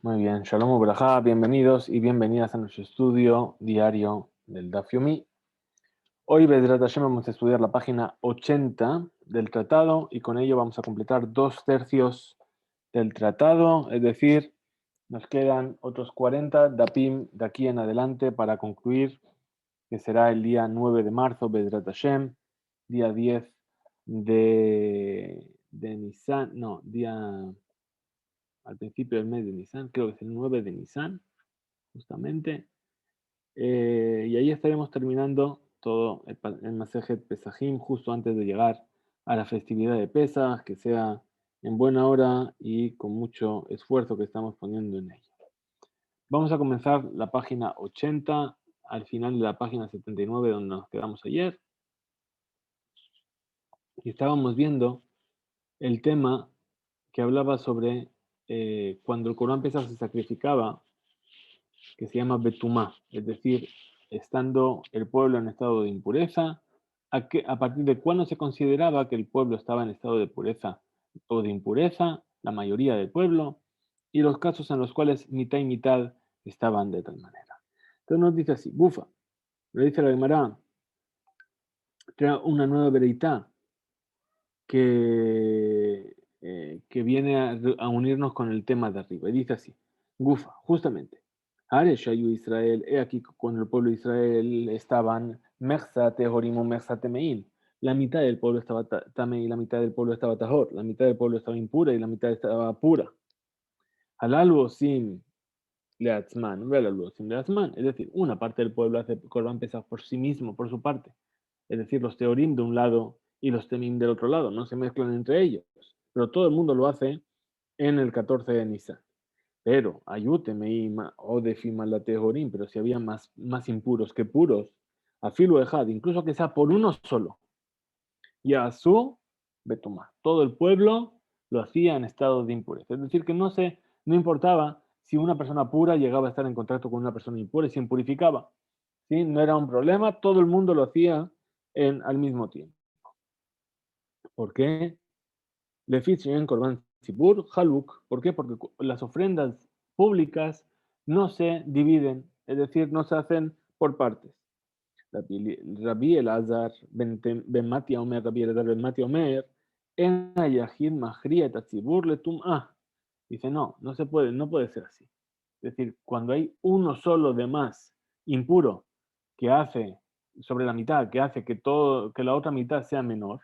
Muy bien, Shalom Ubrajá, bienvenidos y bienvenidas a nuestro estudio diario del Daf Yomi. Hoy, Bezrat Hashem, vamos a estudiar la página 80 del tratado y con ello vamos a completar 2/3 del tratado, es decir, nos quedan otros 40 dapim de aquí en adelante para concluir, que será el día 9 de marzo, Bezrat Hashem, día 10 de Nisan, no, al principio del mes de Nisan, creo que es el 9 de Nisan, justamente. Y ahí estaremos terminando todo el Masejet Pesajim justo antes de llegar a la festividad de Pesaj, que sea en buena hora y con mucho esfuerzo que estamos poniendo en ello. Vamos a comenzar la página 80, al final de la página 79, donde nos quedamos ayer. Y estábamos viendo el tema que hablaba sobre cuando el Corán Pesaj se sacrificaba, que se llama Betumá, es decir, estando el pueblo en estado de impureza, a partir de cuándo se consideraba que el pueblo estaba en estado de pureza o de impureza, la mayoría del pueblo, y los casos en los cuales mitad y mitad estaban de tal manera. Entonces nos dice así, bufa, le dice la Gemara, trae una nueva vereitá que viene a unirnos con el tema de arriba. Y dice así, Gufa, justamente. Are Shayu Israel, he aquí cuando el pueblo de Israel estaban Merza Tehorim o Merza Temeil. La mitad del pueblo estaba Tamei, la mitad del pueblo estaba Tahor, la mitad del pueblo estaba impura y la mitad estaba pura. Halal Osim Leatzman, Velal Osim Leatzman. Es decir, una parte del pueblo hace Corban Pesach por sí mismo, por su parte. Es decir, los Teorim de un lado y los Temim del otro lado, no se mezclan entre ellos. Pero todo el mundo lo hace en el 14 de Nisan. Pero ayúteme o defima la tejorín, pero si había más impuros que puros, a filo ejad, incluso que sea por uno solo, y a su betumá. Todo el pueblo lo hacía en estado de impureza. Es decir, que no importaba si una persona pura llegaba a estar en contacto con una persona impura y se impurificaba. ¿Sí? No era un problema, todo el mundo lo hacía al mismo tiempo. ¿Por qué? Lefitz en Korban Tzibur, Haluk. ¿Por qué? Porque las ofrendas públicas no se dividen, es decir, no se hacen por partes. Rabbi Elazar ben Mati Omer, Rabbi Elazar ben Mati Omer, en Ayahid Mahria et Tzibur letum'ah. Dice, no se puede, no puede ser así. Es decir, cuando hay uno solo de más impuro que hace sobre la mitad, que hace que la otra mitad sea menor,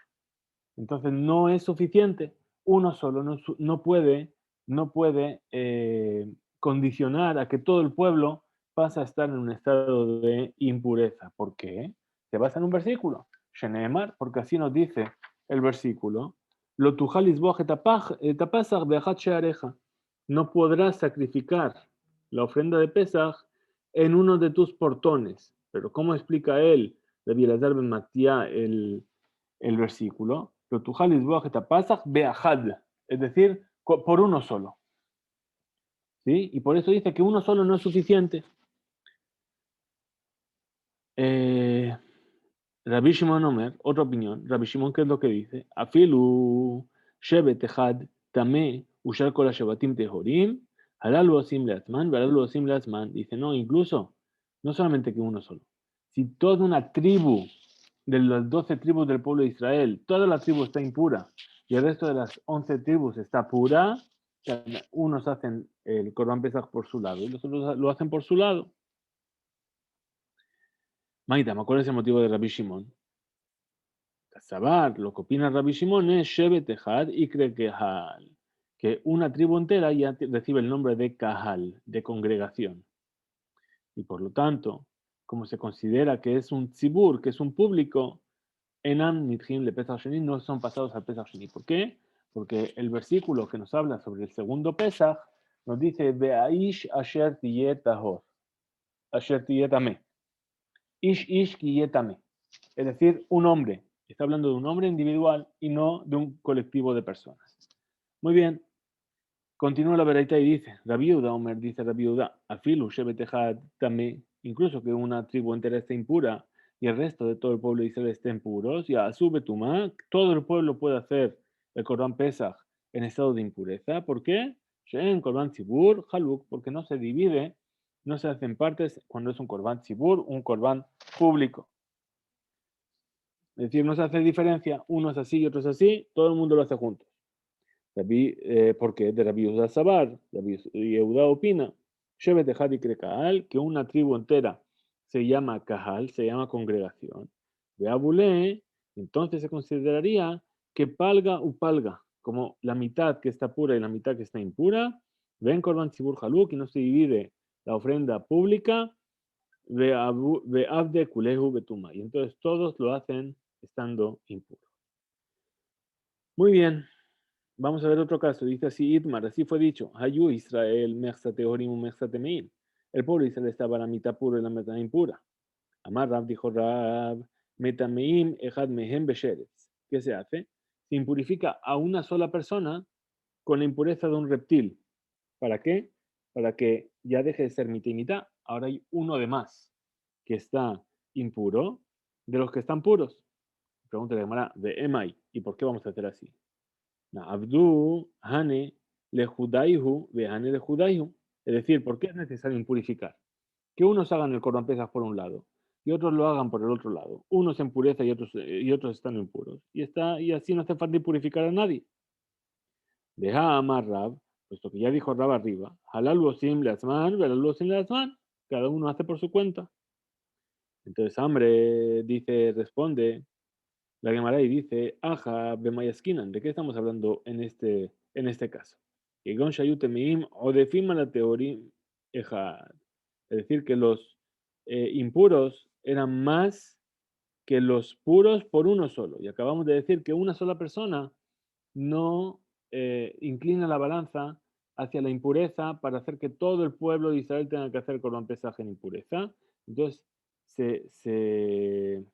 entonces no es suficiente. Uno solo no puede condicionar a que todo el pueblo pase a estar en un estado de impureza. ¿Por qué? Se basa en un versículo. Sheneemar, porque así nos dice el versículo. Lo tujalis tapasach beachat sheareja. No podrás sacrificar la ofrenda de Pesach en uno de tus portones. Pero ¿cómo explica él, de Elazar ben Matía, el versículo? Es decir, por uno solo. ¿Sí? Y por eso dice que uno solo no es suficiente. Rabbi Shimon Omer, otra opinión. Rabbi Shimon, ¿qué es lo que dice? Afilu shevet echad tameh ushar kol hashevatim tehorim halal osim leatzman halal osim leatzman. Dice, no, incluso, no solamente que uno solo. Si toda una tribu de las 12 tribus del pueblo de Israel, toda la tribu está impura y el resto de las 11 tribus está pura, unos hacen el Corban Pesach por su lado y los otros lo hacen por su lado. Maita, ¿cuál es el motivo de Rabbi Shimon? Sabar, lo que opina Rabbi Shimon es Shevet Echad y cree que una tribu entera ya recibe el nombre de Kahal, de congregación. Y por lo tanto, como se considera que es un tzibur, que es un público, Enam Nidjim le Pesach Sheni no son pasados al Pesach Sheni. ¿Por qué? Porque el versículo que nos habla sobre el segundo Pesach nos dice Be'aish asher tiyet tahor, asher tiyet ameh. Ish kiyet ameh. Es decir, un hombre. Está hablando de un hombre individual y no de un colectivo de personas. Muy bien. Continúa la veraita y dice, Rabbi Yehuda, Omer dice Rabbi Yehuda, afilu shebetejad tamé, incluso que una tribu entera esté impura y el resto de todo el pueblo de Israel estén puros, ya sube tumá, todo el pueblo puede hacer el Corban Pesach en estado de impureza. ¿Por qué? She'en korban tzibur haluk, porque no se divide, no se hacen partes cuando es un korban tzibur, un korban público. Es decir, no se hace diferencia, uno es así y otro es así, todo el mundo lo hace juntos. Porque de Rabbi Yehuda Sabar, Rabbi Yehuda opina, Shevet Echad Ikre Kahal, que una tribu entera se llama Kahal, se llama congregación. De Abulé, entonces se consideraría que palga u palga, como la mitad que está pura y la mitad que está impura, ven Korban Tzibur Haluk y no se divide la ofrenda pública, ve Abde Kulehu Betuma. Y entonces todos lo hacen estando impuros. Muy bien. Vamos a ver otro caso. Dice así Itmar, así fue dicho. Hayu Israel, Mechsate Horim, Mechsate Meil. El pueblo de Israel estaba la mitad pura y la mitad impura. Amar Rab dijo Rab, Metameim Echad Mehem Besheretz. ¿Qué se hace? Se impurifica a una sola persona con la impureza de un reptil. ¿Para qué? Para que ya deje de ser mitad y mitad. Ahora hay uno de más que está impuro de los que están puros. Pregunta de Gemara de Emai. ¿Y por qué vamos a hacer así? Abdu, Hane, le Judaihu, Behane le Judaihu. Es decir, ¿por qué es necesario impurificar? Que unos hagan el Corban Pesaj por un lado y otros lo hagan por el otro lado. Unos en pureza y otros están impuros. Y así no hace falta impurificar a nadie. Deja amar Rab, puesto que ya dijo Rab arriba, halal osim leazman, velal osim leazman. Cada uno hace por su cuenta. Entonces, hambre dice, responde, la Gemara y dice, Aja bemayaskinan, ¿de qué estamos hablando en este caso? Que gon shayutemeim o defima la teoría ejad. Es decir, que los impuros eran más que los puros por uno solo. Y acabamos de decir que una sola persona no inclina la balanza hacia la impureza para hacer que todo el pueblo de Israel tenga que hacer Corban Pesaj en impureza. Entonces, se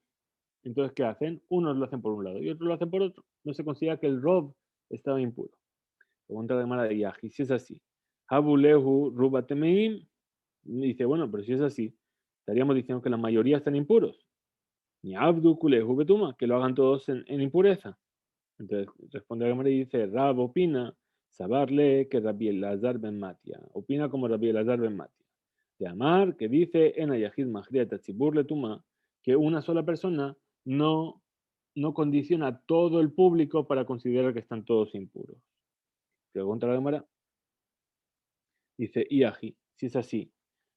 entonces, ¿qué hacen? Unos lo hacen por un lado y otros lo hacen por otro. No se considera que el rob estaba impuro. Pregunta de Mara de Yahi, si es así. Habulehu rubatemeim. Dice, bueno, pero si es así, estaríamos diciendo que la mayoría están impuros. Ni abdu kulehu betuma, que lo hagan todos en impureza. Entonces responde la Gemara y dice, Rab opina, sabarle que Rabbi Elazar ben Matia. Opina como Rabbi Elazar ben Matia. De Amar, que dice en Ayahid Mahriat Tzibur Letuma, que una sola persona no, no condiciona a todo el público para considerar que están todos impuros. Pregunta la Gemara. Dice, Iaji, si es así,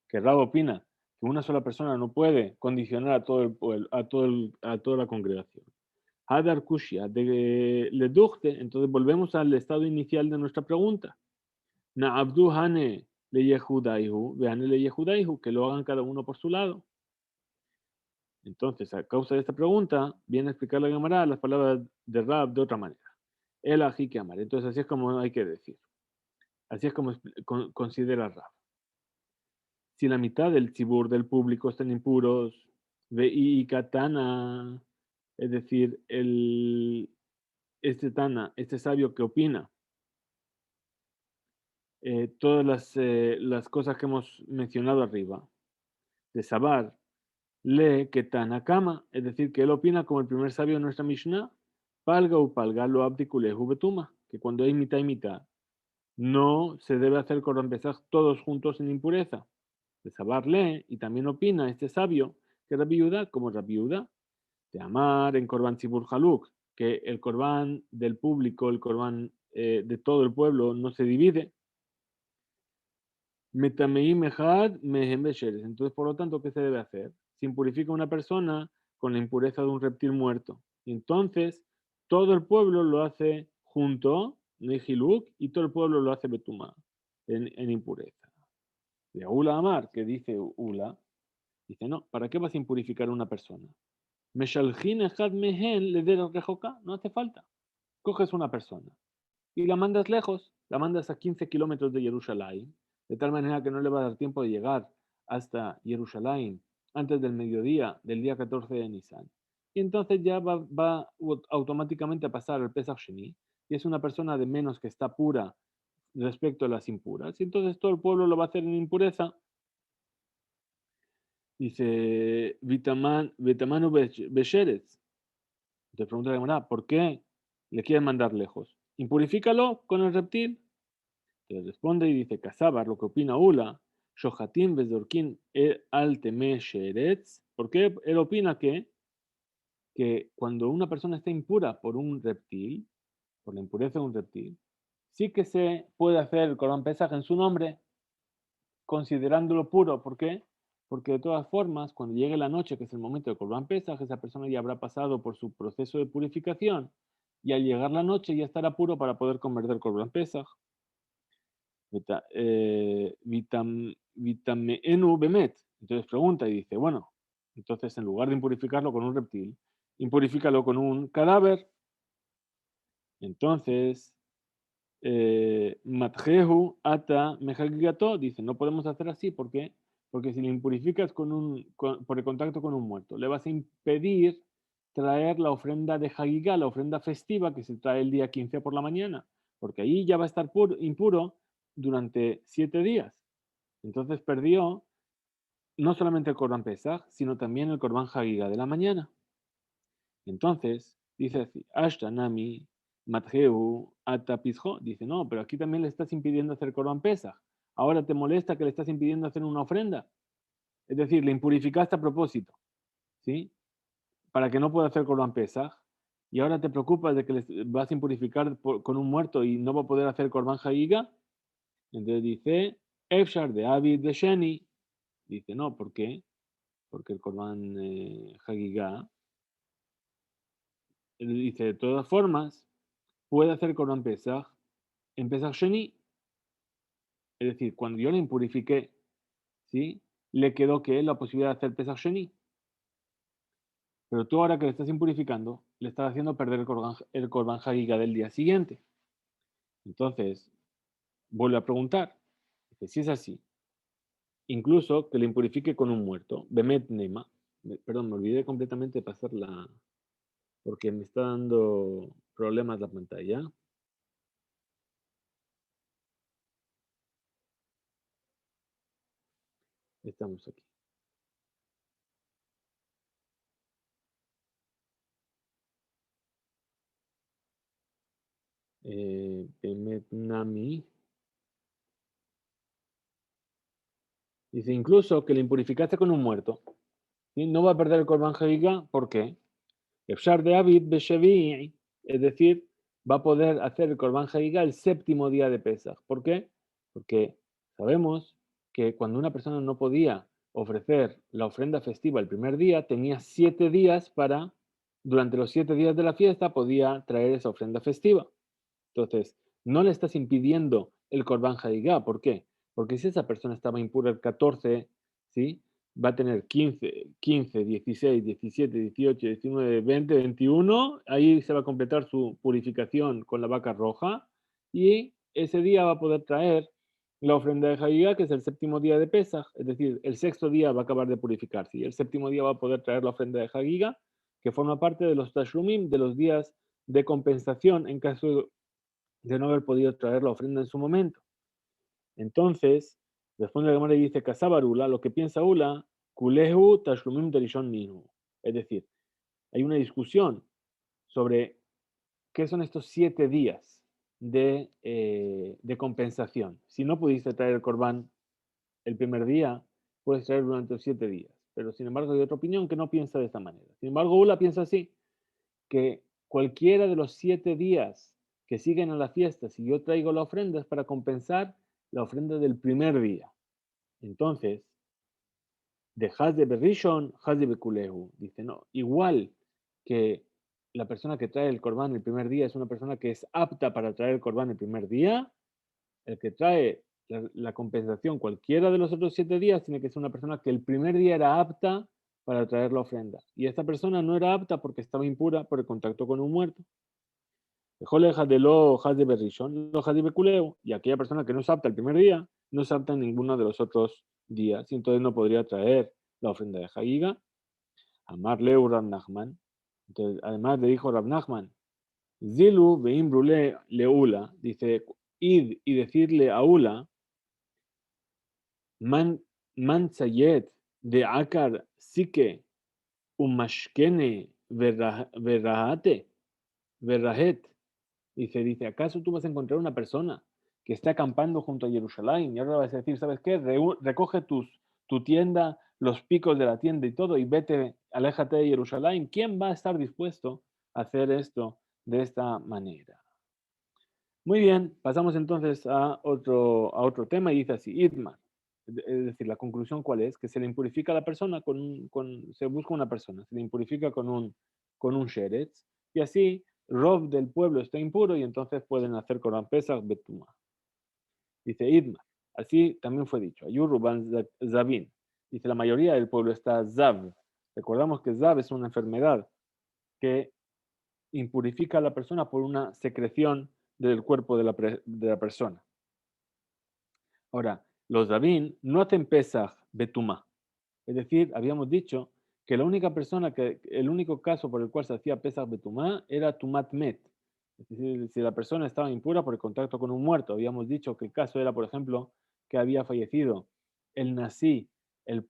que Rab opina que una sola persona no puede condicionar a todo el pueblo, a toda la congregación. Hadar Kushia, de Leduchte, entonces volvemos al estado inicial de nuestra pregunta. Na Abdu Hane le Yehudaihu, vean le Yehudaihu, que lo hagan cada uno por su lado. Entonces, a causa de esta pregunta, viene a explicar la Gemara las palabras de Rab de otra manera. El ají que amar. Entonces, así es como hay que decir. Así es como considera Rab. Si la mitad del tzibur del público están impuros, ve y katana, es decir, este Tana, este sabio que opina todas las cosas que hemos mencionado arriba, de Sabar, lee que Tanakama, es decir, que él opina como el primer sabio de nuestra Mishnah, palga u palga lo abdikulehu betuma, que cuando hay mitad y mitad, no se debe hacer Corban Pesaj todos juntos en impureza. De Sabar lee y también opina este sabio que Rabbi Yehuda, como Rabbi Yehuda, de Amar en Corban Tzibur Haluk, que el Corban del público, el Corban de todo el pueblo no se divide. Metameim ejad mehem besheres. Entonces, por lo tanto, ¿qué se debe hacer? Se impurifica una persona con la impureza de un reptil muerto. Y entonces, todo el pueblo lo hace junto, Nehiluk, y todo el pueblo lo hace Betumá, en impureza. De Ula Amar, que dice Ula, dice, no, ¿para qué vas a impurificar a una persona? Meshalhin ejad mehen le der rejoka, no hace falta. Coges una persona y la mandas lejos, la mandas a 15 kilómetros de Jerusalén, de tal manera que no le va a dar tiempo de llegar hasta Jerusalén antes del mediodía del día 14 de Nisan. Y entonces ya va automáticamente a pasar el Pesach Sheni, y es una persona de menos que está pura respecto a las impuras. Y entonces todo el pueblo lo va a hacer en impureza. Dice, Vitamanu Besheretz. Te pregunta la Gemara, ¿por qué le quieren mandar lejos? Impurifícalo con el reptil. Te responde y dice, Casabar, lo que opina Ula, Shohatim Vezorkin al Teme Sheretz. ¿Por qué él opina que cuando una persona está impura por un reptil, por la impureza de un reptil, sí que se puede hacer el Corban Pesaj en su nombre, considerándolo puro? ¿Por qué? Porque de todas formas, cuando llegue la noche, que es el momento del Corban Pesaj, esa persona ya habrá pasado por su proceso de purificación y al llegar la noche ya estará puro para poder comer del Corban Pesaj. Vitameenu bemet. Entonces pregunta y dice, bueno, entonces en lugar de impurificarlo con un reptil, impurifícalo con un cadáver. Entonces, Matjehu ata mejagigato dice, no podemos hacer así, ¿por qué? Porque si lo impurificas por el contacto con un muerto, le vas a impedir traer la ofrenda de Hagigá, la ofrenda festiva que se trae el día 15 por la mañana, porque ahí ya va a estar impuro durante 7 días. Entonces perdió no solamente el Corban Pesaj, sino también el Corban Hagigá de la mañana. Entonces, dice así, Ashtanami Matjeu Atapisjo, dice, no, pero aquí también le estás impidiendo hacer Corban Pesaj. Ahora te molesta que le estás impidiendo hacer una ofrenda. Es decir, le impurificaste a propósito, ¿sí? Para que no pueda hacer Corban Pesaj. Y ahora te preocupas de que le vas a impurificar con un muerto y no va a poder hacer Corban Hagiga. Entonces dice, Efshar de Abid de Sheni. Dice, no, ¿por qué? Porque el Corban Hagiga, dice, de todas formas, puede hacer Corban Pesaj en Pesach Sheni. Es decir, cuando yo le impurifiqué, ¿sí? Le quedó que la posibilidad de hacer Pesach Sheni. Pero tú ahora que le estás impurificando, le estás haciendo perder el Corban Hagiga del día siguiente. Entonces, vuelve a preguntar. Dice, si es así, incluso que le impurifique con un muerto, Bemet Nema, perdón, me olvidé completamente de pasarla, porque me está dando problemas la pantalla. Estamos aquí. Bemet Nami. Dice, incluso que le impurificaste con un muerto, ¿sí? No va a perder el Corban Hagiga, ¿por qué? Efshar de Abid Beshevi, es decir, va a poder hacer el Corban Hagiga el séptimo día de Pesach. ¿Por qué? Porque sabemos que cuando una persona no podía ofrecer la ofrenda festiva el primer día, tenía 7 días para, durante los 7 días de la fiesta, podía traer esa ofrenda festiva. Entonces, no le estás impidiendo el Corban Hadigá. ¿Por qué? Porque si esa persona estaba impura el 14, ¿sí? Va a tener 15, 16, 17, 18, 19, 20, 21. Ahí se va a completar su purificación con la vaca roja. Y ese día va a poder traer la ofrenda de Hadigá, que es el séptimo día de Pesaj. Es decir, el sexto día va a acabar de purificarse. Y el séptimo día va a poder traer la ofrenda de Hadigá, que forma parte de los Tashlumim, de los días de compensación en caso de no haber podido traer la ofrenda en su momento. Entonces, responde la Gemara y dice, Casabarula, lo que piensa Ula, Kulehu Tashlumim Derishon Ninu. Es decir, hay una discusión sobre qué son estos 7 días de compensación. Si no pudiste traer el Corbán el primer día, puedes traer durante los 7 días. Pero sin embargo hay otra opinión que no piensa de esta manera. Sin embargo, Ula piensa así, que cualquiera de los 7 días que siguen a la fiesta, si yo traigo la ofrenda, es para compensar la ofrenda del primer día. Entonces, de Haz de Berrishon, Haz de Bekulehu. Dice, no, igual que la persona que trae el corbán el primer día es una persona que es apta para traer el corbán el primer día, el que trae la compensación cualquiera de los otros 7 días tiene que ser una persona que el primer día era apta para traer la ofrenda. Y esta persona no era apta porque estaba impura por el contacto con un muerto. Y aquella persona que no es apta el primer día, no es apta en ninguno de los otros días, y entonces no podría traer la ofrenda de Hagiga. Amar Leu Rab Nachman. Entonces, además le dijo Rab Nachman, Zilu Veimbrule Leula, dice, id y decirle a Ula, Man, man Tzayet de Akar Sike Umashkene Verrahate, Verrahet. Dice, ¿acaso tú vas a encontrar una persona que está acampando junto a Jerusalén. Y ahora vas a decir, ¿sabes qué? Recoge tu tienda, los picos de la tienda y todo, y vete, aléjate de Jerusalén. ¿Quién va a estar dispuesto a hacer esto de esta manera? Muy bien, pasamos entonces a otro tema y dice así, Itmar. Es decir, la conclusión cuál es, que se le impurifica a la persona se busca una persona, se le impurifica con un sheretz, y así Rob del pueblo está impuro y entonces pueden hacer Corban Pesach Betuma. Dice Idmar, así también fue dicho, Ayuruban Zavin. Dice, la mayoría del pueblo está Zav. Recordamos que Zav es una enfermedad que impurifica a la persona por una secreción del cuerpo de la persona. Ahora, los Davin no hacen Pesach Betumá. Es decir, habíamos dicho que el único caso por el cual se hacía Pesach Betumá era Tumat Met. Es decir, si la persona estaba impura por el contacto con un muerto. Habíamos dicho que el caso era, por ejemplo, que había fallecido el Nasi, el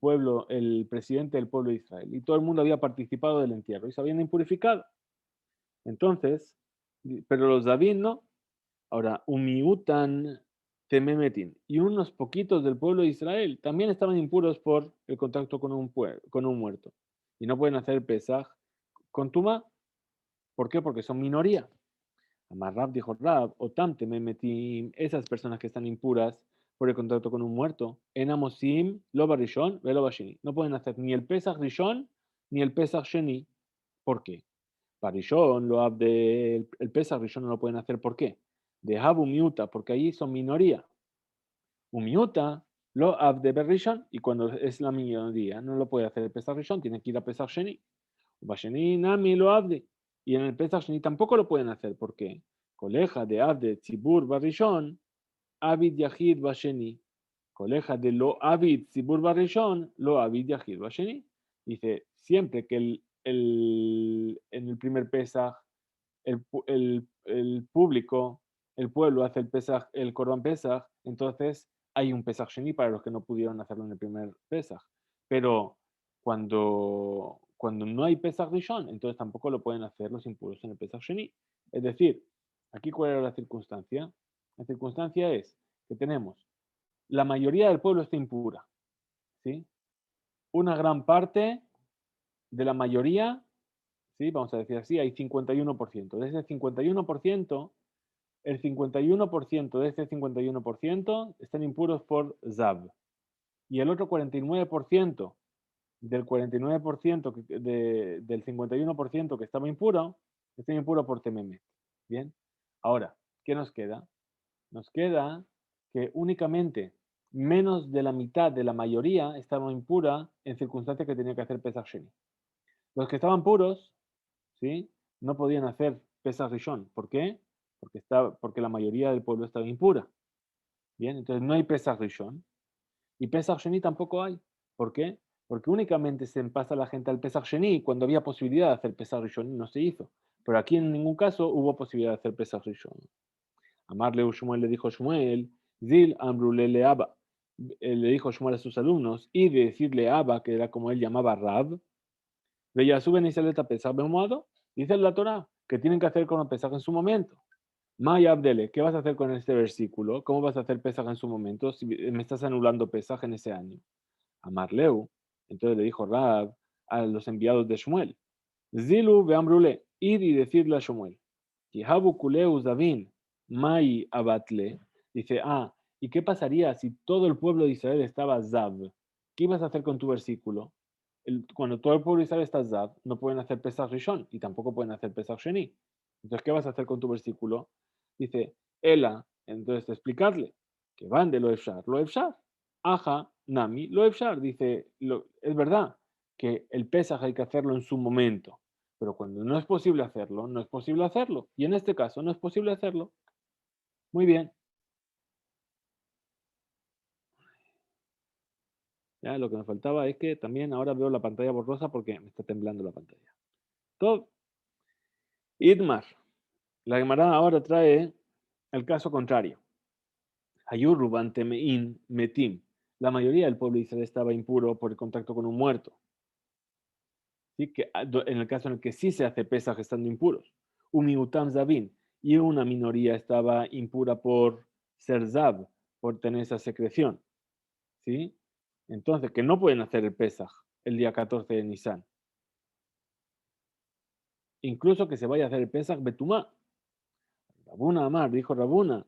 presidente del pueblo de Israel, y todo el mundo había participado del entierro y se habían impurificado. Entonces, pero los Davin no. Ahora, Umiutan Tememetin y unos poquitos del pueblo de Israel también estaban impuros por el contacto con un muerto. Y no pueden hacer Pesaj con Tuma. ¿Por qué? Porque son minoría. Amar Rab dijo Rab, Otam Tememetim, esas personas que están impuras por el contacto con un muerto, en Amosim, Loba Rishon, Veloba Sheni. No pueden hacer ni el Pesaj Rishon ni el Pesaj Sheni. ¿Por qué? Para Rishon, el Pesach Rishon no lo pueden hacer. ¿Por qué? De Habu Miuta, porque ahí son minoría. Umiuta, lo de Berrishon, y cuando es la minoría no lo puede hacer el Pesach Rishon, tiene que ir a Pesach Sheni. Basheni Nami lo abde. Y en el Pesach Sheni tampoco lo pueden hacer. ¿Por qué? Coleja de Abde Tzibur Barishon, Abid Yahid Basheni. Coleja de lo Abid Tzibur Barishon, lo Abid Yahid Basheni. Dice, siempre que en el primer Pesach el público, el pueblo hace el Corban Pesach, entonces hay un Pesach Sheni para los que no pudieron hacerlo en el primer Pesach. Pero cuando no hay Pesach Rishon, entonces tampoco lo pueden hacer los impuros en el Pesach Sheni. Es decir, aquí cuál era la circunstancia. La circunstancia es que tenemos la mayoría del pueblo está impura, ¿sí? Una gran parte de la mayoría, ¿sí? Vamos a decir así, hay 51%. De ese 51%, el 51% de ese 51% están impuros por Zab. Y el otro 49% del 49% del 51% que estaba impuro, está impuro por Tememet. Bien. Ahora, ¿qué nos queda? Nos queda que únicamente menos de la mitad de la mayoría estaba impura en circunstancias que tenía que hacer Pesach Sheni. Los que estaban puros, ¿sí? No podían hacer Pesach Rishon. ¿Por qué? Porque la mayoría del pueblo estaba impura. Bien, entonces no hay Pesach Rishon. Y Pesach Sheni tampoco hay. ¿Por qué? Porque únicamente se pasa la gente al Pesach Sheni cuando había posibilidad de hacer Pesach Rishon y no se hizo. Pero aquí en ningún caso hubo posibilidad de hacer Pesach Rishon. Amarle Shmuel le dijo Shmuel, Zil Ambrule le Abba. Le dijo Shmuel a sus alumnos, y de decirle Abba, que era como él llamaba Rab, veía suben y sale a Pesach Bemoado, dice la Torah, que tienen que hacer con el Pesach en su momento. Maya Abdele, ¿qué vas a hacer con este versículo? ¿Cómo vas a hacer Pesaj en su momento si me estás anulando Pesaj en ese año? Amarleu. Entonces le dijo Rab a los enviados de Shmuel. Zilu veambrule, id y decirle a Shmuel. Kihabu kuleu zavin, mai abatle. Dice, ¿y qué pasaría si todo el pueblo de Israel estaba Zav? ¿Qué ibas a hacer con tu versículo? Cuando todo el pueblo de Israel está Zav, no pueden hacer Pesach Rishon y tampoco pueden hacer Pesach Sheni. Entonces, ¿qué vas a hacer con tu versículo? Dice, Ela, entonces explicarle que van de lo efshar, aja, nami, lo efshar. Dice, es verdad que el Pesaj hay que hacerlo en su momento, pero cuando no es posible hacerlo, no es posible hacerlo. Y en este caso no es posible hacerlo. Muy bien. Ya, lo que me faltaba es que también ahora veo la pantalla borrosa porque me está temblando la pantalla. Todo. Idmar. La Gemara ahora trae el caso contrario. Hayurruban temein metim. La mayoría del pueblo de Israel estaba impuro por el contacto con un muerto. ¿Sí? En el caso en el que sí se hace Pesaj estando impuros. Umiutam zavin. Y una minoría estaba impura por ser Zav, por tener esa secreción, ¿sí? Entonces, que no pueden hacer el Pesaj el día 14 de Nisan. Incluso que se vaya a hacer el Pesaj Betumá. Rabuna Amar, dijo Rabuna,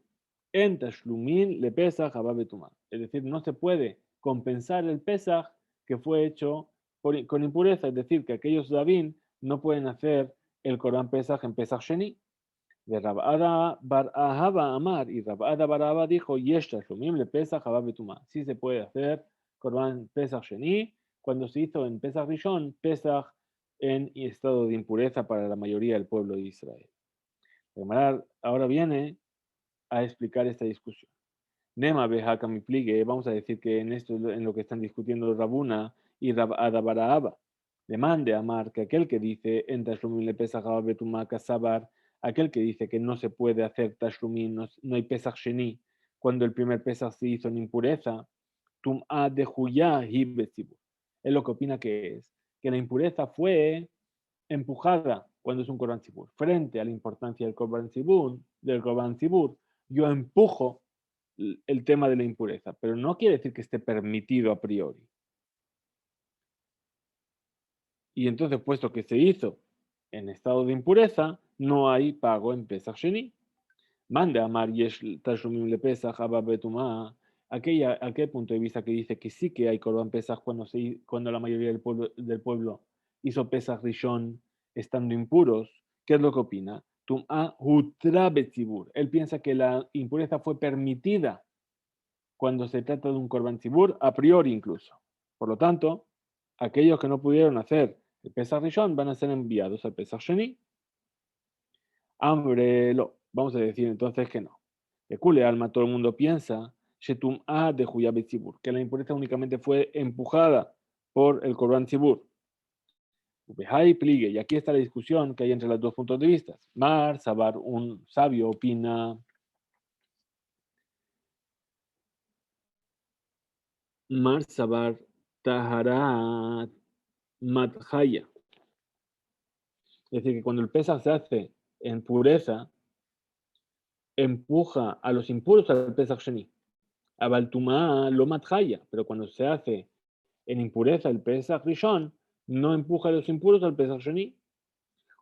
en Tashlumin le Pesaj Abba Betumá. Es decir, no se puede compensar el Pesaj que fue hecho con impureza. Es decir, que aquellos Davin no pueden hacer el Corban Pesaj en Pesaj Sheni. De Rabada Bar Ahaba Amar, y Rabada Bar Ahaba dijo, Yesh Tashlumin le Pesaj Abba Betumá. Sí se puede hacer Corban Pesaj Sheni cuando se hizo en Pesaj Rishon, Pesaj en estado de impureza para la mayoría del pueblo de Israel. Ahora viene a explicar esta discusión. Nema beja mi pligue, vamos a decir que en esto en lo que están discutiendo Rabuna y Rabada demande a Amar que aquel que dice en Tashlumim le Pesach Betuma Kasabar, aquel que dice que no se puede hacer Tashlumim, no hay Pesach Sheni, cuando el primer Pesach se hizo en impureza, Tum a de Juyá Hibetzibur. Es lo que opina que la impureza fue empujada cuando es un Corban Tzibur. Frente a la importancia del Corban Tzibur, yo empujo el tema de la impureza, pero no quiere decir que esté permitido a priori. Y entonces, puesto que se hizo en estado de impureza, no hay pago en Pesach Sheni. Mande a Amar Yesh Tashlumim le Pesach Abba Betumá, aquel punto de vista que dice que sí que hay Corban Pesach cuando la mayoría del pueblo hizo Pesach Rishon estando impuros. ¿Qué es lo que opina? Tum'a hutra betzibur. Él piensa que la impureza fue permitida cuando se trata de un Corban Tzibur, a priori incluso. Por lo tanto, aquellos que no pudieron hacer el Pesach Rishon van a ser enviados al Pesach Sheni. Hambre, vamos a decir entonces que no. De Kule Alma, todo el mundo piensa Shetum A de Juyá Betzibur, que la impureza únicamente fue empujada por el Corban Tzibur. Ubehai pligue, y aquí está la discusión que hay entre los dos puntos de vista. Mar, Sabar, un sabio, opina. Mar, Sabar, Taharat, Mathaya. Es decir, que cuando el Pesach se hace en pureza, empuja a los impuros al Pesach Sheni. A Baltumá lo Mathaya, pero cuando se hace en impureza el Pesach Rishon, no empuja a los impuros al Pesach Sheni.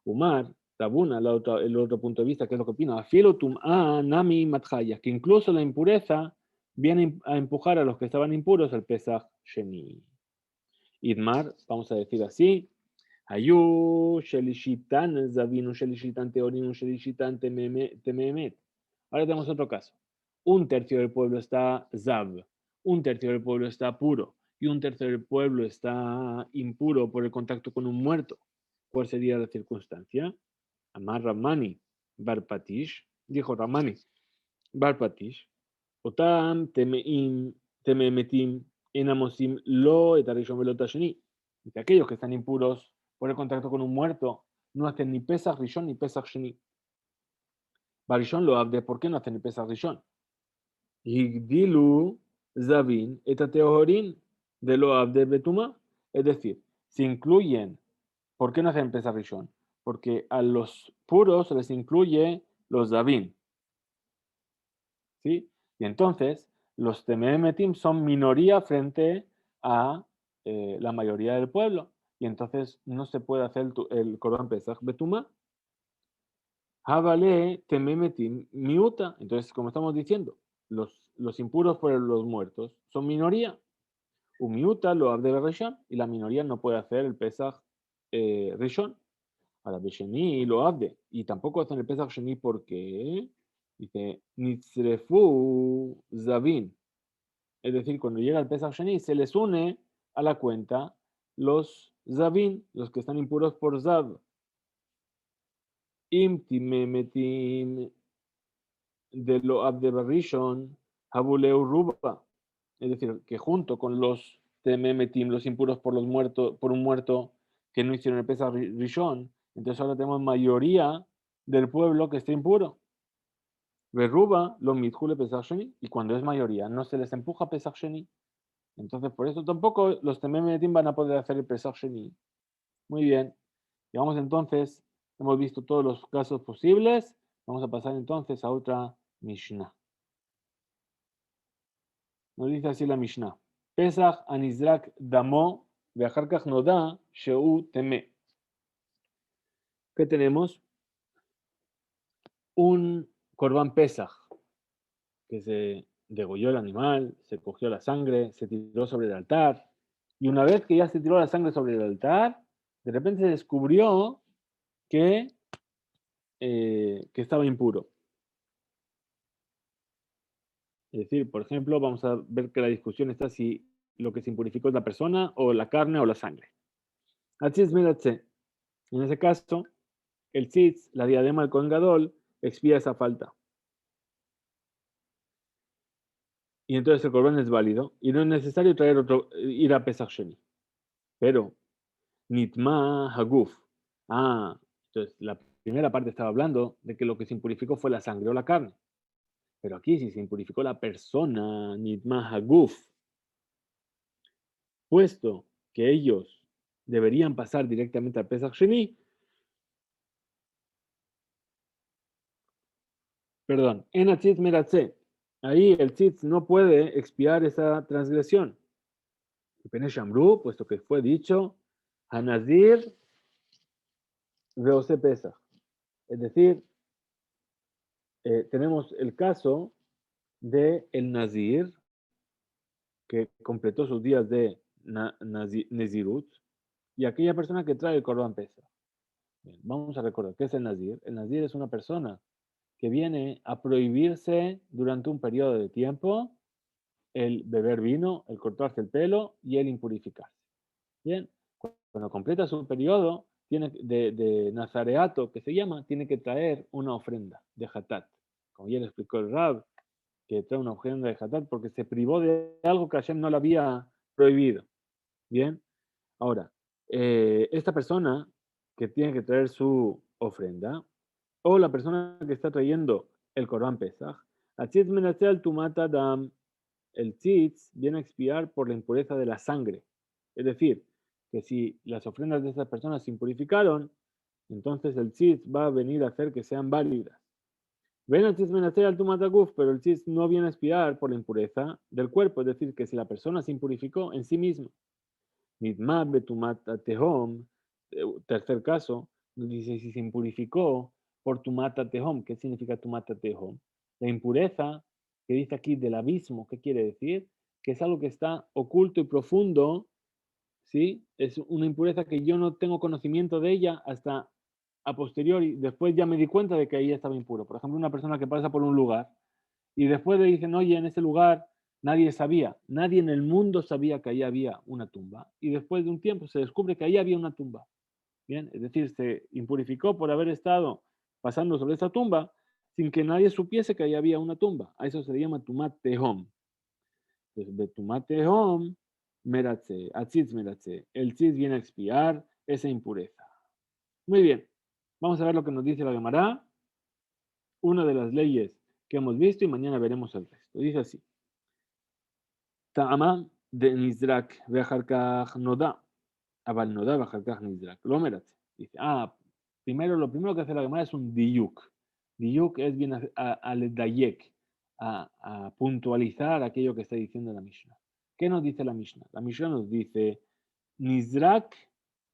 Umar, Tabuna, el otro punto de vista, que es lo que opina, Afilo Tum'a Nami Mathaya, que incluso la impureza viene a empujar a los que estaban impuros al Pesach Sheni. Idmar, vamos a decir así, Hayu Shelishitan Zavinu Shelishitan Teorinu Shelishitan Tememet. Ahora tenemos otro caso. Un tercio del pueblo está Zav, un tercio del pueblo está puro y un tercio del pueblo está impuro por el contacto con un muerto. ¿Cuál sería la circunstancia? Amar Ramani Barpatish, dijo Ramani Barpatish, Otam Tememetim Enamosim Lo Etarishon Velotasheni. Dice, aquellos que están impuros por el contacto con un muerto no hacen ni Pesach Rishon ni Pesach Sheni. Barishon lo abde, ¿por qué no hacen ni Pesach Rishon? Higdilu Zavin etateohorin de lo abde betuma. Es decir, se incluyen, ¿por qué no hacen Pesach Rishon? Porque a los puros les incluye los Zavin. ¿Sí? Y entonces, los Tememetim son minoría frente a la mayoría del pueblo. Y entonces no se puede hacer el Corban Pesach Betuma. Havale Tememetim miuta. Entonces, como estamos diciendo, los impuros por los muertos son minoría. Miuta lo abde Rishon. Y la minoría no puede hacer el Pesach Rishon. Ahora, Besheni lo abde. Y tampoco hacen el Pesach Sheni porque dice Nitzrefu Zavin. Es decir, cuando llega el Pesach Sheni, se les une a la cuenta los Zavin, los que están impuros por Zav. Im timemetim de lo abdebarishon habuleu ruba. Es decir, que junto con los tememetim, los impuros por un muerto que no hicieron el Pesach Rishon, entonces ahora tenemos mayoría del pueblo que está impuro. Berruba lo mitjule Pesach Sheni, y cuando es mayoría no se les empuja Pesach Sheni. Entonces, por eso tampoco los tememetim van a poder hacer el Pesach Sheni. Muy bien. Llegamos entonces, hemos visto todos los casos posibles. Vamos a pasar entonces a otra Mishnah. Nos dice así la Mishnah. Pesach anizrak damo ve'achar kach noda she'u teme. ¿Qué tenemos? Un Corban Pesach, que se degolló el animal, se cogió la sangre, se tiró sobre el altar. Y una vez que ya se tiró la sangre sobre el altar, de repente se descubrió que, que estaba impuro. Es decir, por ejemplo, vamos a ver que la discusión está si lo que se impurificó es la persona o la carne o la sangre. Atzitz miratze. En ese caso, el tzitz, la diadema del Kohen Gadol, expía esa falta. Y entonces el corbán es válido y no es necesario traer otro, ir a Pesach Sheni. Pero, Nitma Haguf. Entonces la primera parte estaba hablando de que lo que se impurificó fue la sangre o la carne. Pero aquí, si se impurificó la persona, Nitma Haguf, puesto que ellos deberían pasar directamente al Pesach Sheni, perdón, en Atzitz Meratze, ahí el tzitz no puede expiar esa transgresión. Pene Shamru, puesto que fue dicho, Hanazir Veose Pesach. Es decir, tenemos el caso de el Nazir, que completó sus días de Nezirut, y aquella persona que trae el Corban Pesach. Bien, vamos a recordar, ¿qué es el Nazir? El Nazir es una persona que viene a prohibirse durante un periodo de tiempo el beber vino, el cortarse el pelo y el impurificarse. Bien, cuando completa su periodo tiene de nazareato, que se llama, tiene que traer una ofrenda de hatat. Como ya le explicó el Rab, que trae una ofrenda de hatat porque se privó de algo que Hashem no le había prohibido. Bien, ahora, esta persona que tiene que traer su ofrenda, o la persona que está trayendo el Corban Pesach, el tzitz viene a expiar por la impureza de la sangre. Es decir, que si las ofrendas de esas personas se impurificaron, entonces el tzitz va a venir a hacer que sean válidas. Ven al tzitz menacer al tumataguf, pero el tzitz no viene a expiar por la impureza del cuerpo, es decir, que si la persona se impurificó en sí misma. Nidma betumata tehom, tercer caso, dice si se impurificó por tumata tehom. ¿Qué significa tumata tehom? La impureza que dice aquí del abismo, ¿qué quiere decir? Que es algo que está oculto y profundo, ¿sí? Es una impureza que yo no tengo conocimiento de ella hasta a posteriori. Después ya me di cuenta de que ahí estaba impuro. Por ejemplo, una persona que pasa por un lugar y después le dicen, oye, en ese lugar nadie sabía, nadie en el mundo sabía que ahí había una tumba. Y después de un tiempo se descubre que ahí había una tumba. Bien, es decir, se impurificó por haber estado pasando sobre esa tumba sin que nadie supiese que ahí había una tumba. A eso se llama tumat tehom. Entonces, de tumat tehom, meratze, atzitz meratze. El tzitz viene a expiar esa impureza. Muy bien, vamos a ver lo que nos dice la Gemara. Una de las leyes que hemos visto y mañana veremos el resto. Dice así. Ta'ama de Nizrak ve'achar kach noda. Abal noda ve'achar kach Nizrak. Lo meratze. Dice, lo primero que hace la Gemara es un diyuk. Diyuk es bien al dayek, a puntualizar aquello que está diciendo la Mishnah. ¿Qué nos dice la Mishnah? La Mishnah nos dice, Nizrak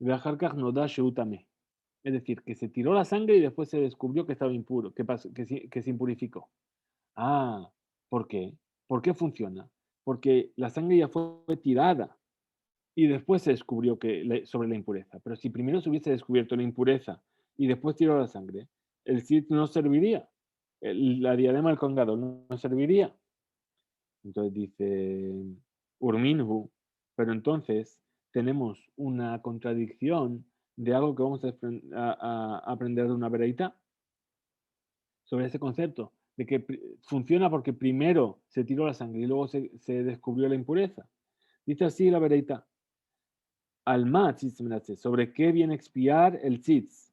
ve'achar kach noda sheutame. Es decir, que se tiró la sangre y después se descubrió que estaba impuro, que se impurificó. ¿Por qué? ¿Por qué funciona? Porque la sangre ya fue tirada y después se descubrió sobre la impureza. Pero si primero se hubiese descubierto la impureza y después tiró la sangre, el sit no serviría. La diadema del Kohen Gadol no serviría. Entonces dice Urminhu, pero entonces tenemos una contradicción de algo que vamos a aprender de una vereita sobre ese concepto, de que funciona porque primero se tiró la sangre y luego se descubrió la impureza. Dice así la vereita. Alma tzitz menatze, ¿sobre qué viene a expiar el tzitz?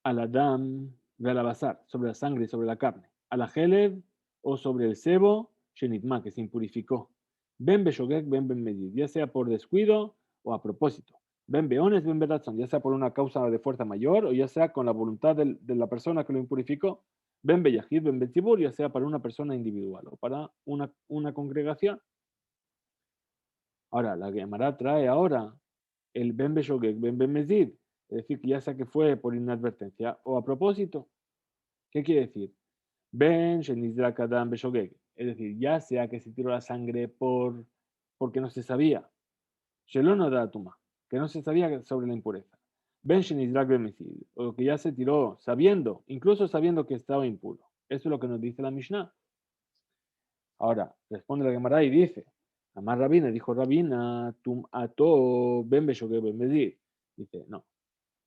Al Adam ve al bazar, sobre la sangre y sobre la carne. A la Heleb o sobre el sebo, shenitma, que se impurificó. Ben beshogek, ben ben medid, ya sea por descuido o a propósito. Ben beones, ben berazón, ya sea por una causa de fuerza mayor o ya sea con la voluntad de la persona que lo impurificó. Ben Beyahid, Ben Betzibur, ya sea para una persona individual o para una congregación. Ahora, la Gemara trae ahora el Ben Beshogeg, Ben Bemezid, es decir, que ya sea que fue por inadvertencia o a propósito. ¿Qué quiere decir? Ben Shenizrak Adam Beshogeg, es decir, ya sea que se tiró la sangre porque no se sabía, Shelon Datuma, que no se sabía sobre la impureza. Ben Shenizrak Bemezid, o que ya se tiró sabiendo, incluso sabiendo que estaba impuro. Eso es lo que nos dice la Mishnah. Ahora, responde la Gemara y dice, Amar Rabina, dijo Rabina, tum ato ben beshoge ben medir. Dice, no,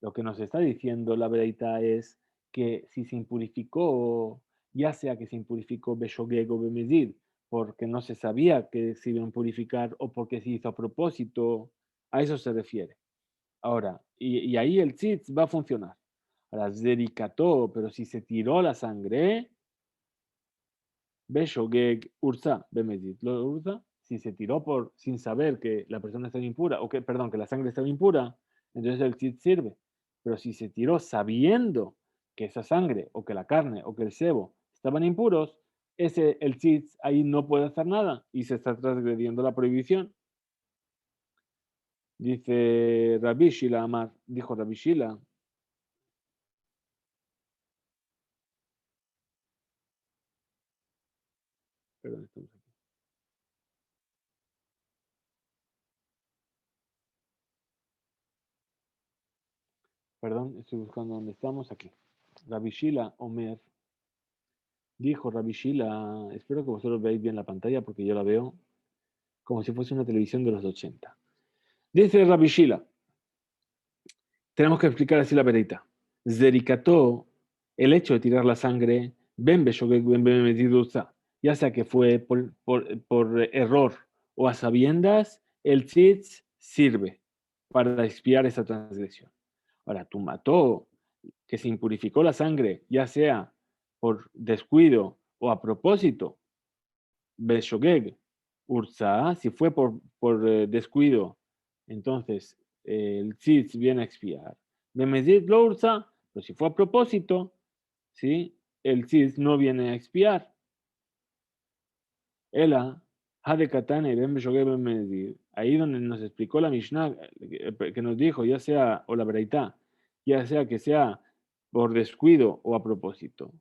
lo que nos está diciendo la verdad es que si se impurificó, ya sea que se impurificó beshoge o ben medir, porque no se sabía que se iba a impurificar o porque se hizo a propósito, a eso se refiere. Ahora, y ahí el tzitz va a funcionar. Ahora, zerikató, pero si se tiró la sangre, Beshogeg Urza, Bemedit lo Urza, si se tiró sin saber que la persona estaba impura, o que, perdón, que la sangre estaba impura, entonces el tzit sirve. Pero si se tiró sabiendo que esa sangre, o que la carne, o que el sebo estaban impuros, el tzit ahí no puede hacer nada y se está transgrediendo la prohibición. Dice Rabbi Shila Amar, dijo Rabbi Shila, perdón, estamos aquí. Perdón, estoy buscando dónde estamos aquí. Rabbi Shila Omer, dijo Rabbi Shila, espero que vosotros veáis bien la pantalla porque yo la veo como si fuese una televisión de los 80. Dice Rabbi Shila, tenemos que explicar así la verita. Zerikató, el hecho de tirar la sangre, ben beshogeg ben bemediduza, ya sea que fue por error o a sabiendas, el tzitz sirve para expiar esa transgresión. Ahora, tú mató, que se impurificó la sangre, ya sea por descuido o a propósito, Beshogeg, Urza, si fue por descuido, entonces el tzitz viene a expiar. Bemezid lo Urza, pero si fue a propósito, ¿sí? El tzitz no viene a expiar. Ela, Hade Katane, Ben Beshogeg, Ben ahí donde nos explicó la Mishnah, que nos dijo, ya sea, o la Breitá, ya sea que sea por descuido o a propósito.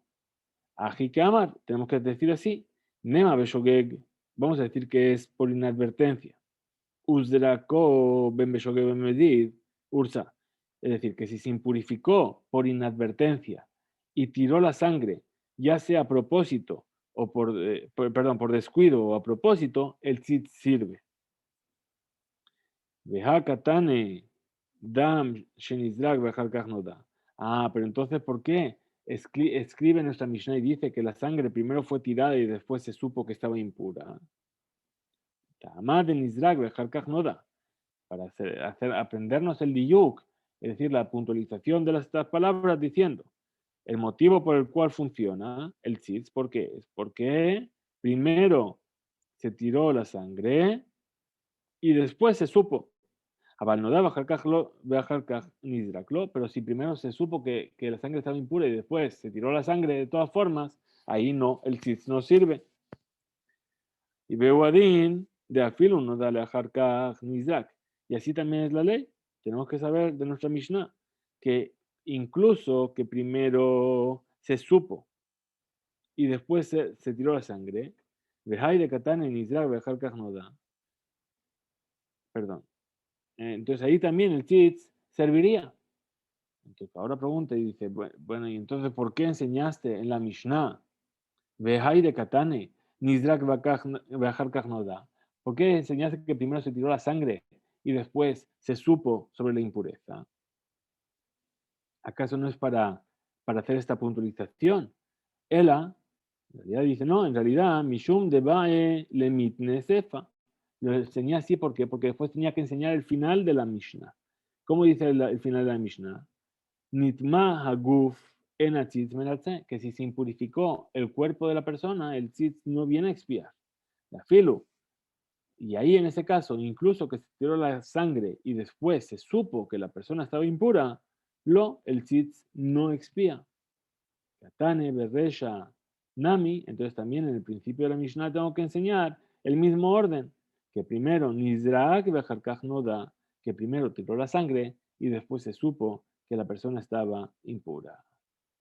Ajikamar, tenemos que decir así, Nema Beshogeg, vamos a decir que es por inadvertencia. Uzdrako Ben Beshogeg Ben Medid, Ursa. Es decir, que si se impurificó por inadvertencia y tiró la sangre, ya sea a propósito o perdón, por descuido o a propósito, el tzit sirve. Veja katane dam shenizrak bejar kachnoda. Ah, pero entonces, ¿por qué? Escribe nuestra Mishnah y dice que la sangre primero fue tirada y después se supo que estaba impura. Tamad de nizrak bejar kachnoda. Para aprendernos el diyuk, es decir, la puntualización de estas palabras diciendo el motivo por el cual funciona el tzitz, ¿por qué? Es porque primero se tiró la sangre y después se supo. Pero si primero se supo que la sangre estaba impura y después se tiró la sangre de todas formas, ahí no, el tzitz no sirve. Y Beuadín de Afilun no da Lejarkaj Nizrak. Y así también es la ley. Tenemos que saber de nuestra Mishnah que incluso que primero se supo y después se tiró la sangre, Vejai de Katana y Nizrak Bejarkaj no da. Perdón. Entonces ahí también el tzitz serviría. Entonces ahora pregunta y dice, bueno, ¿y entonces por qué enseñaste en la Mishnah Vejai de Katane, Nizrak Bejarkaj no da? ¿Por qué enseñaste que primero se tiró la sangre y después se supo sobre la impureza? ¿Acaso no es para hacer esta puntualización? Ella, en realidad dice, no, en realidad, Mishum de Bae le mitne sefa. Lo enseñé así porque después tenía que enseñar el final de la Mishnah. ¿Cómo dice el final de la Mishnah? Nitma haguf en que si se impurificó el cuerpo de la persona, el tzitz no viene a expiar. La filu. Y ahí en ese caso, incluso que se tiró la sangre y después se supo que la persona estaba impura, el tzitz no expía. Katane, Berresha, Nami, entonces también en el principio de la Mishnah tengo que enseñar el mismo orden, que primero Nizrak Bejarkaj Noda, que primero tiró la sangre y después se supo que la persona estaba impura.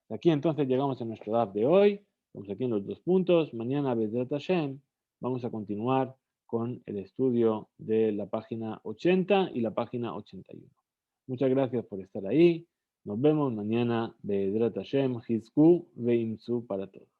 Aquí entonces llegamos a nuestro DAF de hoy, estamos aquí en los 2 puntos, mañana Bezrat Hashem vamos a continuar con el estudio de la página 80 y la página 81. Muchas gracias por estar ahí. Nos vemos mañana. Be'ezrat Hashem, Hizku Veimsu para todos.